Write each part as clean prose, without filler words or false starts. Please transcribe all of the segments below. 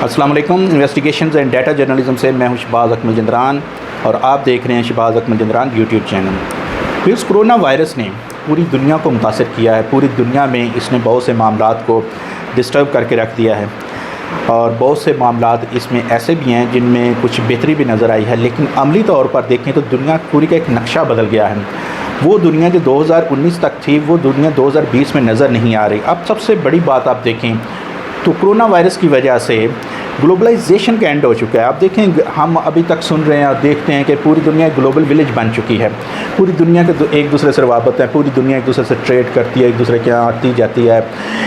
السلام علیکم۔ Investigations and data journalism سے میں ہوں شہباز اکمل جندران اور آپ دیکھ رہے ہیں شہباز اکمل جندران یوٹیوب چینل۔ اس کرونا وائرس نے پوری دنیا کو متاثر کیا ہے، پوری دنیا میں اس نے بہت سے معاملات کو ڈسٹرب کر کے رکھ دیا ہے اور بہت سے معاملات اس میں ایسے بھی ہیں جن میں کچھ بہتری بھی نظر آئی ہے، لیکن عملی طور پر دیکھیں تو دنیا پوری کا ایک نقشہ بدل گیا ہے۔ وہ دنیا جو 2019 تک تھی وہ دنیا 2020 میں نظر نہیں آ رہی۔ اب سب سے بڑی بات آپ دیکھیں تو کرونا وائرس کی وجہ سے گلوبلائزیشن کا اینڈ ہو چکا ہے۔ آپ دیکھیں ہم ابھی تک سن رہے ہیں اور دیکھتے ہیں کہ پوری دنیا گلوبل ولیج بن چکی ہے، پوری دنیا کے ایک دوسرے سے روابط ہے، پوری دنیا ایک دوسرے سے ٹریڈ کرتی ہے، ایک دوسرے کے یہاں آتی جاتی ہے،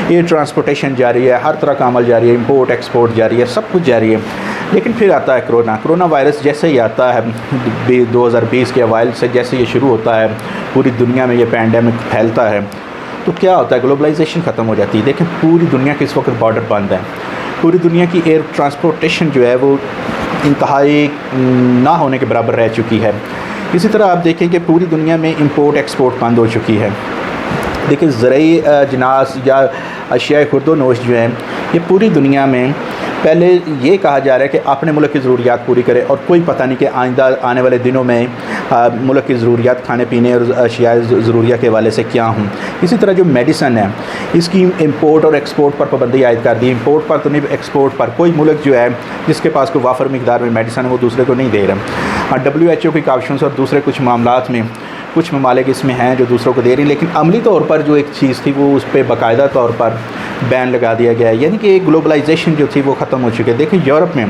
ایئر ٹرانسپورٹیشن جاری ہے، ہر طرح کا عمل جاری ہے، امپورٹ ایکسپورٹ جاری ہے، سب کچھ جاری ہے۔ لیکن پھر آتا ہے کرونا وائرس۔ جیسے ہی آتا ہے 2020 کے اوائل سے جیسے یہ شروع ہوتا ہے، پوری دنیا میں یہ پینڈیمک پھیلتا ہے تو کیا ہوتا ہے، گلوبلائزیشن ختم ہو جاتی ہے۔ دیکھیں پوری دنیا کے اس وقت بارڈر بند ہے، پوری دنیا کی ایئر ٹرانسپورٹیشن جو ہے وہ انتہائی نہ ہونے کے برابر رہ چکی ہے۔ اسی طرح آپ دیکھیں کہ پوری دنیا میں امپورٹ ایکسپورٹ بند ہو چکی ہے۔ دیکھیں زرعی اجناس یا اشیاء خرد و نوش جو ہیں یہ پوری دنیا میں پہلے یہ کہا جا رہا ہے کہ اپنے ملک کی ضروریات پوری کرے، اور کوئی پتہ نہیں کہ آئندہ آنے والے دنوں میں ملک کی ضروریات کھانے پینے اور اشیاء ضروریہ کے حوالے سے کیا ہوں۔ اسی طرح جو میڈیسن ہے اس کی امپورٹ اور ایکسپورٹ پر پابندی عائد کر دی، امپورٹ پر تو نہیں ایکسپورٹ پر۔ کوئی ملک جو ہے جس کے پاس کوئی وافر مقدار میں میڈیسن ہے وہ دوسرے کو نہیں دے رہا۔ WHO کی کاوشوں اور دوسرے کچھ معاملات میں کچھ ممالک اس میں ہیں جو دوسروں کو دے رہی ہیں، لیکن عملی طور پر جو ایک چیز تھی وہ اس پہ باقاعدہ طور پر بین لگا دیا گیا ہے، یعنی کہ گلوبلائزیشن جو تھی وہ ختم ہو چکی ہے۔ دیکھیں یورپ میں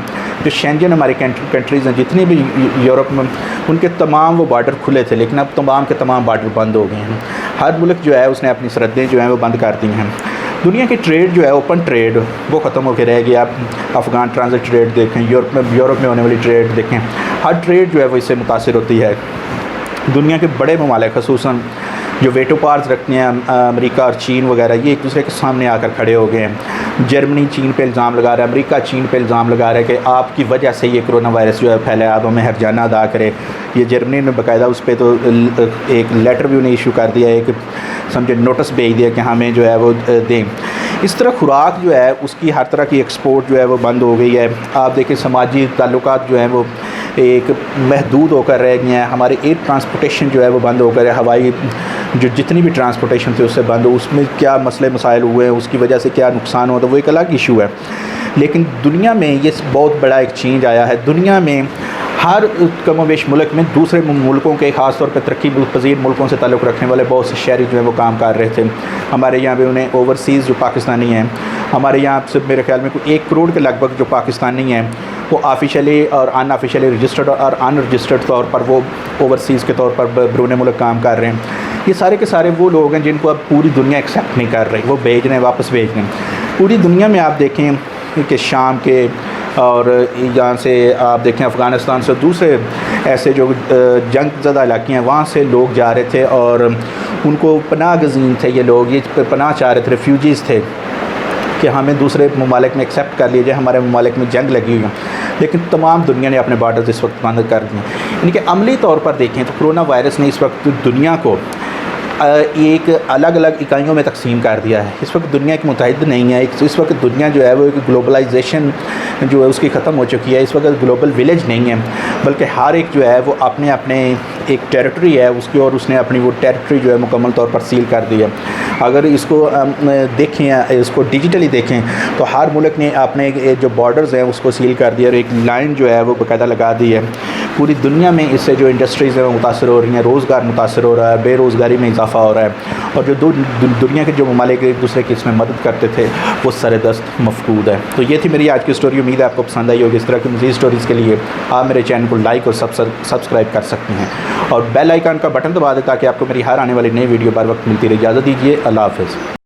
جو شینجن ہماری کنٹریز ہیں، جتنی بھی یورپ میں ان کے تمام وہ بارڈر کھلے تھے، لیکن اب تمام کے تمام بارڈر بند ہو گئے ہیں۔ ہر ملک جو ہے اس نے اپنی سرحدیں جو ہیں وہ بند کر دی ہیں۔ دنیا کی ٹریڈ جو ہے اوپن ٹریڈ وہ ختم ہو کے رہ گیا۔ آپ افغان ٹرانزٹ ٹریڈ دیکھیں، یورپ میں ہونے والی ٹریڈ دیکھیں، ہر ٹریڈ جو ہے وہ اس سے متاثر ہوتی ہے۔ دنیا کے بڑے ممالک خصوصاً جو ویٹو پاورز رکھتے ہیں، امریکہ اور چین وغیرہ، یہ ایک دوسرے کے سامنے آ کر کھڑے ہو گئے ہیں۔ جرمنی چین پہ الزام لگا رہا ہے، امریکہ چین پہ الزام لگا رہا ہے کہ آپ کی وجہ سے یہ کرونا وائرس جو ہے پھیلا ہے، آپ ہمیں ہرجانہ ادا کرے۔ یہ جرمنی نے باقاعدہ اس پہ تو ایک لیٹر بھی انہیں ایشو کر دیا، ایک سمجھے نوٹس بھیج دیا کہ ہمیں جو ہے وہ دیں۔ اس طرح خوراک جو ہے اس کی ہر طرح کی ایکسپورٹ جو ہے وہ بند ہو گئی ہے۔ آپ دیکھیں سماجی تعلقات جو ہیں وہ ایک محدود ہو کر رہ گئے ہیں۔ ہمارے ایئر ٹرانسپورٹیشن جو ہے وہ بند ہو کر ہے، ہوائی جو جتنی بھی ٹرانسپورٹیشن تھی اس سے بند ہو، اس میں کیا مسئلے مسائل ہوئے ہیں، اس کی وجہ سے کیا نقصان ہوا تھا وہ ایک الگ ایشو ہے۔ لیکن دنیا میں یہ بہت بڑا ایک چینج آیا ہے۔ دنیا میں ہر کم و بیش ملک میں دوسرے ملکوں کے خاص طور پہ ترقی پذیر ملکوں سے تعلق رکھنے والے بہت سے شہری جو ہیں وہ کام کر رہے تھے۔ ہمارے یہاں پہ انہیں اوورسیز جو پاکستانی ہیں، ہمارے یہاں سے میرے خیال میں کوئی 1 کروڑ کے لگ بھگ جو پاکستانی ہیں وہ آفیشیلی اور ان آفیشیلی رجسٹرڈ اور ان رجسٹرڈ طور پر وہ اوورسیز کے طور پر بیرون ملک کام کر رہے ہیں۔ یہ سارے کے سارے وہ لوگ ہیں جن کو اب پوری دنیا ایکسیپٹ نہیں کر رہی، وہ بھیج رہے ہیں، واپس بھیج رہے ہیں۔ پوری دنیا میں آپ دیکھیں کہ شام کے اور یہاں سے آپ دیکھیں افغانستان سے دوسرے ایسے جو جنگ زدہ علاقے ہیں وہاں سے لوگ جا رہے تھے اور ان کو پناہ گزین تھے، یہ لوگ یہ پناہ چاہ رہے تھے، ریفیوجیز تھے کہ ہمیں دوسرے ممالک میں ایکسیپٹ کر لیجیے، ہمارے ممالک میں جنگ لگی ہوئی ہے، لیکن تمام دنیا نے اپنے بارڈرز اس وقت بند کر دیے۔ یعنی کہ عملی طور پر دیکھیں تو کرونا وائرس نے اس وقت دنیا کو ایک الگ الگ اکائیوں میں تقسیم کر دیا ہے۔ اس وقت دنیا ایک متحد نہیں ہے، اس وقت دنیا جو ہے وہ ایک گلوبلائزیشن جو ہے اس کی ختم ہو چکی ہے۔ اس وقت گلوبل ولیج نہیں ہے، بلکہ ہر ایک جو ہے وہ اپنے ایک ٹیریٹری ہے اس کی، اور اس نے اپنی وہ ٹیریٹری جو ہے مکمل طور پر سیل کر دی ہے۔ اگر اس کو دیکھیں، اس کو ڈیجیٹلی دیکھیں تو ہر ملک نے اپنے جو بارڈرز ہیں اس کو سیل کر دیا اور ایک لائن جو ہے وہ باقاعدہ لگا دی ہے۔ پوری دنیا میں اس سے جو انڈسٹریز ہیں وہ متاثر ہو رہی ہیں، روزگار متاثر ہو رہا ہے، بے روزگاری میں اضافہ ہو رہا ہے، اور جو دنیا کے جو ممالک ایک دوسرے کی اس میں مدد کرتے تھے وہ سر دست مفقود ہے۔ تو یہ تھی میری آج کی اسٹوری، امید ہے آپ کو پسند آئی ہوگی۔ اس طرح کی مزید اسٹوریز کے لیے آپ میرے چینل کو لائک اور سبسکرائب کر سکتے ہیں، اور بیل آئیکن کا بٹن دبا دیں تاکہ آپ کو میری ہر آنے والی نئی ویڈیو بر وقت ملتی رہے۔ اجازت دیجیے، اللہ حافظ۔